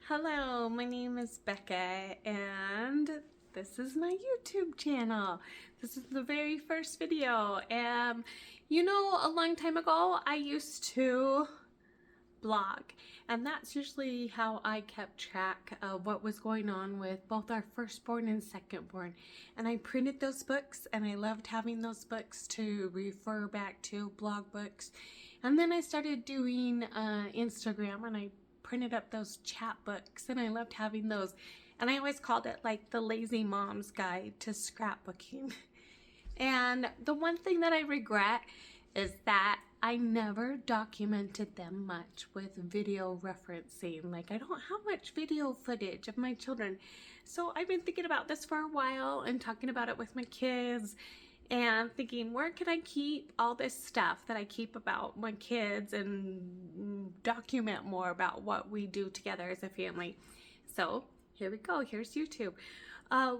Hello, my name is Becca and this is my YouTube channel. This is the very first video. A long time ago I used to blog, and that's usually how I kept track of what was going on with both our firstborn and secondborn. And I printed those books and I loved having those books to refer back to, blog books. And then I started doing Instagram, and I printed up those chat books and I loved having those. And I always called it like the lazy mom's guide to scrapbooking. And the one thing that I regret is that I never documented them much with video referencing. Like, I don't have much video footage of my children. So I've been thinking about this for a while and talking about it with my kids and thinking, where can I keep all this stuff that I keep about my kids and document more about what we do together as a family. So here we go. Here's YouTube.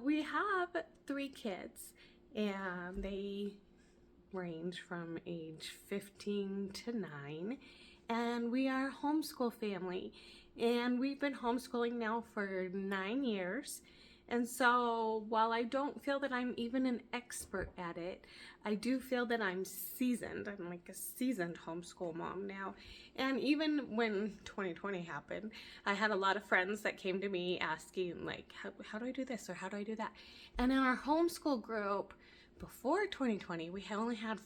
We have 3 kids, and they range from age 15 to 9, and we are a homeschool family, and we've been homeschooling now for 9 years. And so while I don't feel that I'm even an expert at it, I do feel that I'm seasoned. I'm like a seasoned homeschool mom now. And even when 2020 happened, I had a lot of friends that came to me asking, like, how do I do this or how do I do that? And in our homeschool group before 2020, we only had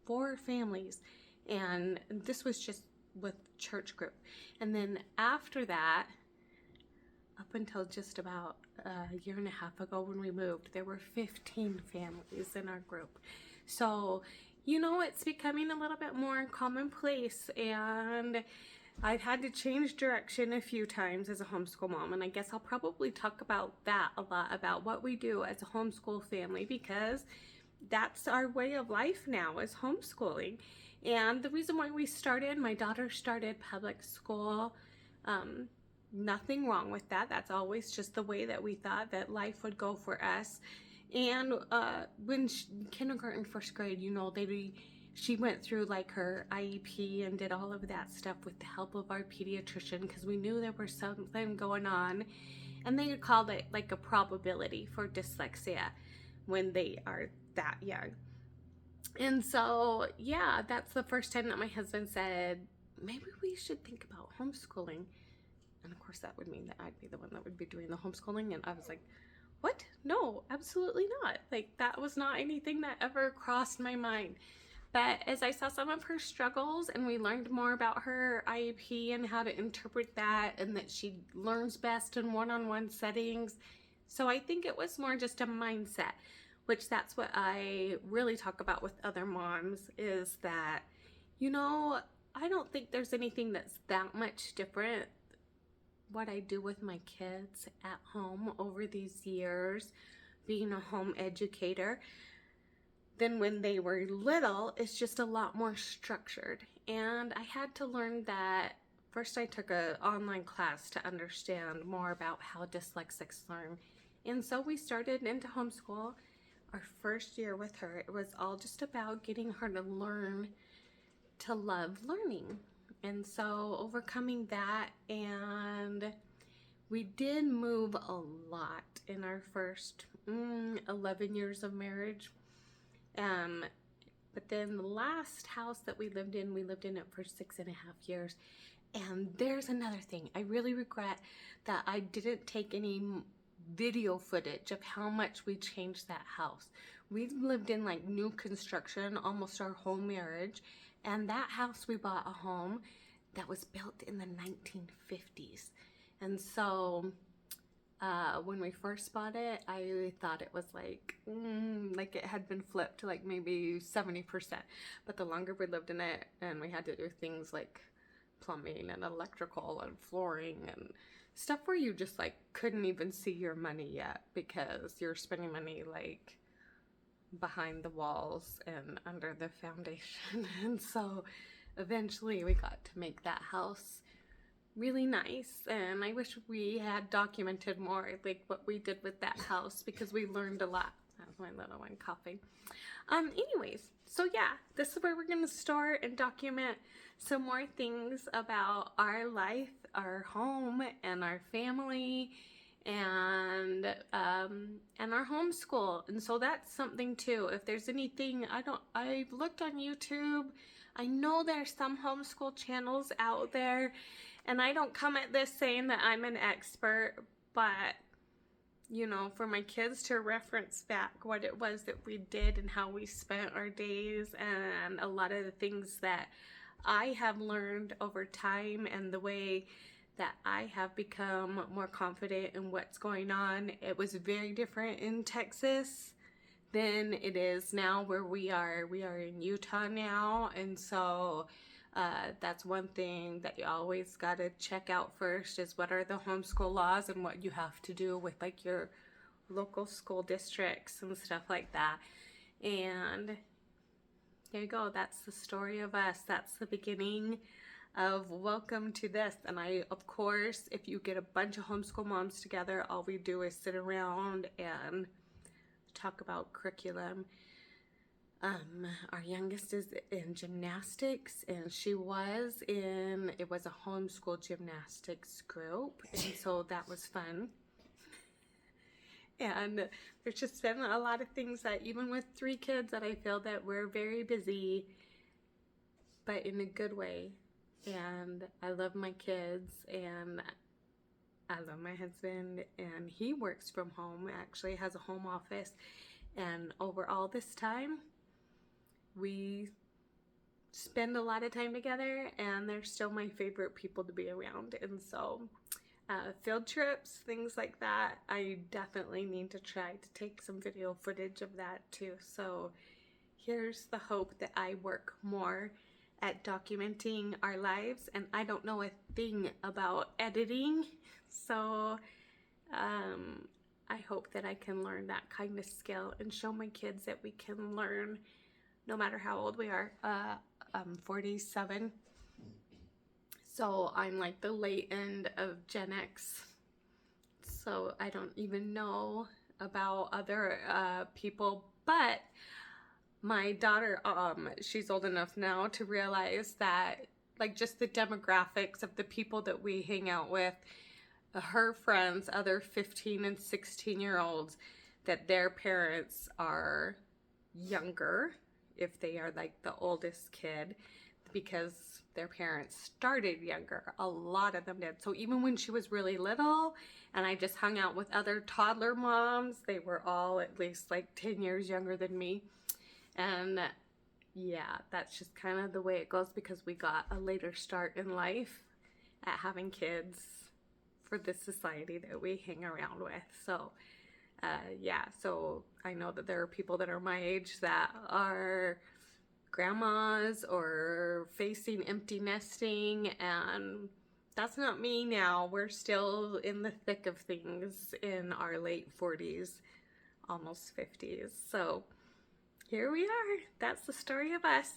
4 families, and this was just with church group. And then after that, up until just about a year and a half ago when we moved, there were 15 families in our group. So, it's becoming a little bit more commonplace, and I've had to change direction a few times as a homeschool mom, and I guess I'll probably talk about that a lot, about what we do as a homeschool family, because that's our way of life now, is homeschooling. And the reason why we started, my daughter started public school. Nothing wrong with that. That's always just the way that we thought that life would go for us. And when kindergarten, first grade, she went through like her IEP and did all of that stuff with the help of our pediatrician, because we knew there was something going on, and they called it like a probability for dyslexia when they are that young. And so, yeah, that's the first time that my husband said, maybe we should think about homeschooling. And of course, that would mean that I'd be the one that would be doing the homeschooling. And I was like, what? No, absolutely not. Like, that was not anything that ever crossed my mind. But as I saw some of her struggles and we learned more about her IEP and how to interpret that, and that she learns best in one-on-one settings. So I think it was more just a mindset, which that's what I really talk about with other moms, is that, I don't think there's anything that's that much different what I do with my kids at home over these years being a home educator than when they were little. It's just a lot more structured. And I had to learn that. First, I took an online class to understand more about how dyslexics learn. And so we started into homeschool. Our first year with her, it was all just about getting her to learn to love learning. And so overcoming that, and we did move a lot in our first 11 years of marriage. But then the last house that we lived in it for 6.5 years. And there's another thing. I really regret that I didn't take any video footage of how much we changed that house. We lived in like new construction almost our whole marriage, and that house, we bought a home that was built in the 1950s. And so when we first bought it, I thought it was like it had been flipped to like maybe 70%. But the longer we lived in it, and we had to do things like plumbing and electrical and flooring and stuff where you just like couldn't even see your money yet, because you're spending money like behind the walls and under the foundation. And so eventually we got to make that house really nice, and I wish we had documented more like what we did with that house, because we learned a lot. That's my little one coughing. Anyways, so yeah, this is where we're gonna start and document some more things about our life our home and our family and our homeschool. And so that's something too. If there's anything, I've looked on YouTube. I know there's some homeschool channels out there, and I don't come at this saying that I'm an expert, but you know, for my kids to reference back what it was that we did and how we spent our days, and a lot of the things that I have learned over time and the way that I have become more confident in what's going on. It was very different in Texas than it is now where we are. We are in Utah now, and so that's one thing that you always got to check out first is what are the homeschool laws and what you have to do with like your local school districts and stuff like that. And there you go. That's the story of us. That's the beginning of Welcome to This. And I, of course, if you get a bunch of homeschool moms together, all we do is sit around and talk about curriculum. Our youngest is in gymnastics, and it was a homeschool gymnastics group, and so that was fun. And there's just been a lot of things that even with 3 kids that I feel that we're very busy, but in a good way. And I love my kids, and I love my husband, and he works from home, actually has a home office, and over all this time we spend a lot of time together, and they're still my favorite people to be around. And so field trips, things like that, I definitely need to try to take some video footage of that too. So here's the hope that I work more at documenting our lives, and I don't know a thing about editing, so I hope that I can learn that kind of skill and show my kids that we can learn no matter how old we are. I'm 47, so I'm like the late end of Gen X, so I don't even know about other people, but my daughter, she's old enough now to realize that like just the demographics of the people that we hang out with, her friends, other 15 and 16-year-olds, that their parents are younger if they are like the oldest kid, because their parents started younger. A lot of them did. So even when she was really little and I just hung out with other toddler moms, they were all at least like 10 years younger than me. And yeah, that's just kind of the way it goes, because we got a later start in life at having kids for the society that we hang around with. So yeah, so I know that there are people that are my age that are grandmas or facing empty nesting, and that's not me now. We're still in the thick of things in our late 40s, almost 50s. So here we are. That's the story of us.